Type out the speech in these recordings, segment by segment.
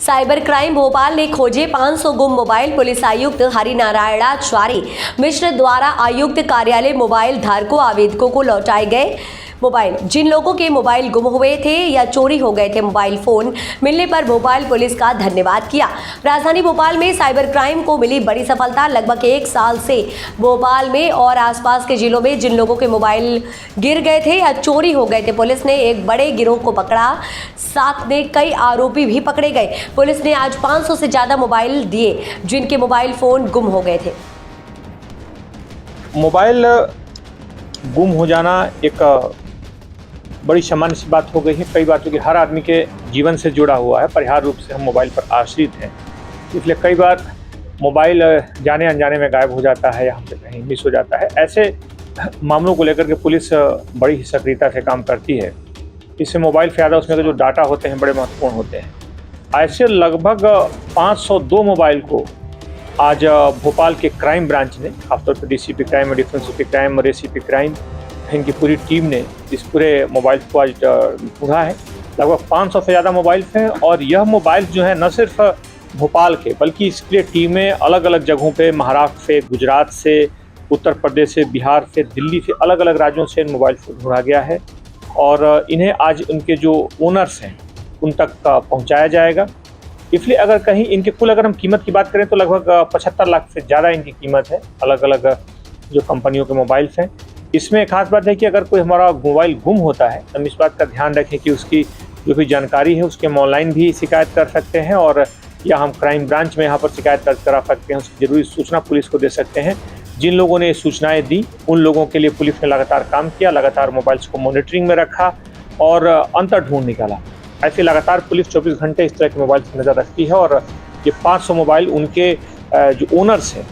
Cyber crime Bhopal ने खोजे 500 गुम मोबाइल। पुलिस आयुक्त हरिनारायणाचार्य मिश्र द्वारा आयुक्त कार्यालय मोबाइल धारकों आवेदकों को लौटाए गए मोबाइल। जिन लोगों के मोबाइल गुम हुए थे या चोरी हो गए थे, मोबाइल फोन मिलने पर भोपाल पुलिस का धन्यवाद किया। राजधानी भोपाल में साइबर क्राइम को मिली बड़ी सफलता। लगभग 1 साल से भोपाल में और आसपास के जिलों में जिन लोगों के मोबाइल गिर गए थे या चोरी हो गए थे, पुलिस ने एक बड़े गिरोह को पकड़ा, साथ में कई आरोपी भी पकड़े गए। पुलिस ने आज 500 से ज्यादा मोबाइल दिए जिनके मोबाइल फोन गुम हो गए थे। मोबाइल गुम हो जाना एक बड़ी सामान्य सी बात हो गई है। कई बार क्योंकि हर आदमी के जीवन से जुड़ा हुआ है, परिहार रूप से हम मोबाइल पर आश्रित हैं, इसलिए कई बार मोबाइल जाने अनजाने में गायब हो जाता है या हमसे कहीं मिस हो जाता है। ऐसे मामलों को लेकर के पुलिस बड़ी ही सक्रियता से काम करती है। इससे मोबाइल से ज़्यादा उसमें जो डाटा होते हैं बड़े महत्वपूर्ण होते हैं। ऐसे लगभग 502 मोबाइल को आज भोपाल के क्राइम ब्रांच ने, खासतौर पर DCP crime, additional CP crime और एसीपी क्राइम, इनकी पूरी टीम ने इस पूरे मोबाइल को आज ढूंढा है। लगभग 500 से ज़्यादा मोबाइल्स हैं और यह मोबाइल जो है न सिर्फ भोपाल के बल्कि इसके लिए टीमें अलग अलग जगहों पे, महाराष्ट्र से, गुजरात से, उत्तर प्रदेश से, बिहार से, दिल्ली से, अलग अलग राज्यों से इन मोबाइल को ढूंढा गया है और इन्हें आज उनके जो ओनर्स हैं उन तक पहुँचाया जाएगा। इसलिए अगर कहीं इनके कुल अगर हम कीमत की बात करें तो लगभग 75 लाख से ज़्यादा इनकी कीमत है, अलग अलग जो कंपनियों के मोबाइल्स हैं। इसमें खास बात है कि अगर कोई हमारा मोबाइल गुम होता है तो हम इस बात का ध्यान रखें कि उसकी जो भी जानकारी है उसके हम ऑनलाइन भी शिकायत कर सकते हैं और या हम क्राइम ब्रांच में यहाँ पर शिकायत दर्ज करा सकते हैं। उसकी ज़रूरी सूचना पुलिस को दे सकते हैं। जिन लोगों ने ये सूचनाएँ दी उन लोगों के लिए पुलिस ने लगातार काम किया, लगातार मोबाइल्स को मॉनिटरिंग में रखा और अंतर ढूंढ निकाला। ऐसे लगातार पुलिस 24 घंटे इस तरह के मोबाइल की नज़र रखती है और ये 500 मोबाइल उनके जो ओनर्स हैं,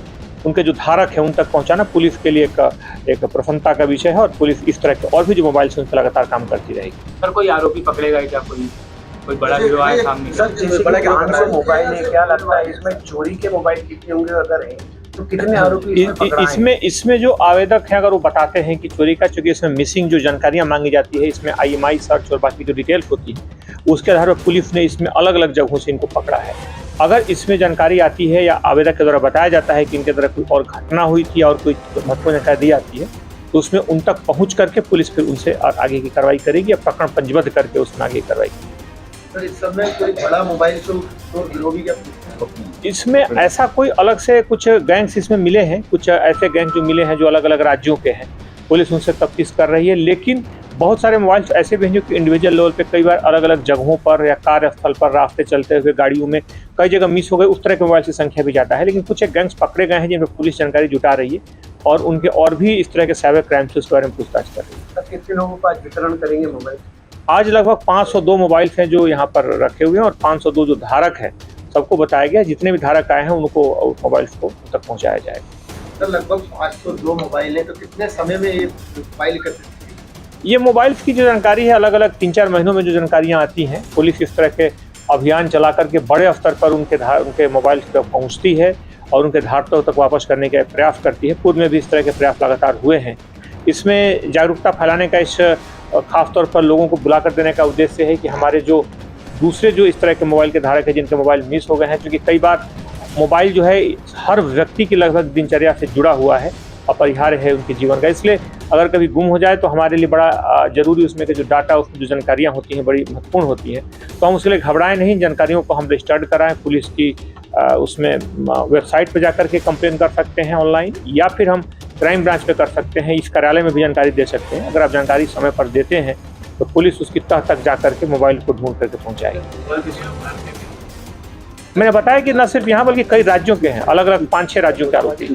उनके जो धारक हैं, उन तक पहुंचाना पुलिस के लिए एक प्रसन्नता का विषय है और पुलिस इस तरह के और भी जो मोबाइल से उन पर लगातार काम करती रहेगी। सर, कोई आरोपी पकड़ेगा क्या? कोई बड़ा गिरोह है सामने? सर, जैसे बड़ा 500 मोबाइल है, क्या लगता है इसमें चोरी के मोबाइल कितने होंगे? अगर है तो कितने आरोपी इसमें जो आवेदक हैं अगर वो बताते हैं कि चोरी का, चूंकि इसमें मिसिंग जो जानकारियां मांगी जाती है, इसमें IMI सर्च और बाकी जो डिटेल्स होती है उसके आधार पर पुलिस ने इसमें अलग अलग जगहों से इनको पकड़ा है। अगर इसमें जानकारी आती है या आवेदक के द्वारा बताया जाता है कि इनके द्वारा कोई और घटना हुई थी और कोई महत्वपूर्ण जानकारी दी जाती है तो उसमें उन तक पहुंच करके पुलिस फिर उनसे आगे की कार्रवाई करेगी या प्रकरण पंजीबद्ध करके उसमें आगे की कार्रवाई करेगी। सर, इस समय कोई बड़ा मोबाइल गिरोह भी क्या? इसमें ऐसा कोई अलग से कुछ गैंग्स इसमें मिले हैं, कुछ ऐसे गैंग जो मिले हैं जो अलग अलग राज्यों के हैं, पुलिस उनसे तफ्तीश कर रही है। लेकिन बहुत सारे मोबाइल्स ऐसे भी हैं जो कि इंडिविजुअल लेवल पे कई बार अलग अलग जगहों पर या कार्यस्थल पर, रास्ते चलते हुए, गाड़ियों में कई जगह मिस हो गए। उस तरह के मोबाइल की संख्या भी ज़्यादा है। लेकिन कुछ एक गैंग्स पकड़े गए हैं जिन पर पुलिस जानकारी जुटा रही है और उनके और भी इस तरह के साइबर क्राइम से उसके बारे में पूछताछ कर रही है। कितने लोगों को आज वितरण करेंगे मोबाइल? आज लगभग 502 मोबाइल्स हैं जो यहाँ पर रखे हुए हैं और 502 जो धारक हैं सबको बताया गया। जितने भी धारक आए हैं उनको मोबाइल्स को तक पहुँचाया जाएगा। सर, लगभग 502 मोबाइल है तो कितने समय में ये मोबाइल एकत्रित? ये मोबाइल्स की जो जानकारी है अलग अलग 3-4 महीनों में जो जानकारियाँ आती हैं, पुलिस इस तरह के अभियान चला करके बड़े स्तर पर उनके मोबाइल्स तक पहुँचती है और उनके धारकों तक वापस करने का प्रयास करती है। पूर्व में भी इस तरह के प्रयास लगातार हुए हैं। इसमें जागरूकता फैलाने का इस खासतौर पर लोगों को बुला कर देने का उद्देश्य है कि हमारे जो दूसरे जो इस तरह के मोबाइल के धारक हैं जिनके मोबाइल मिस हो गए हैं, क्योंकि कई बार मोबाइल जो है हर व्यक्ति की लगभग दिनचर्या से जुड़ा हुआ है, अपरिहार्य है उनके जीवन का। इसलिए अगर कभी गुम हो जाए तो हमारे लिए बड़ा ज़रूरी उसमें के जो डाटा, उसमें जो जानकारियाँ होती हैं बड़ी महत्वपूर्ण होती हैं। तो हम उसके लिए घबराएं नहीं, जानकारियों को हम रजिस्टर्ड कराएं। पुलिस की उसमें वेबसाइट पर जाकर के कंप्लेन कर सकते हैं ऑनलाइन या फिर हम क्राइम ब्रांच पे कर सकते हैं। इस कार्यालय में भी जानकारी दे सकते हैं। अगर आप जानकारी समय पर देते हैं तो पुलिस उसकी तह तक जा करके मोबाइल को ढूंढ करके पहुँचाएगी। मैंने बताया कि न सिर्फ यहाँ बल्कि कई राज्यों के हैं, अलग अलग 5-6 राज्यों के आरोपी।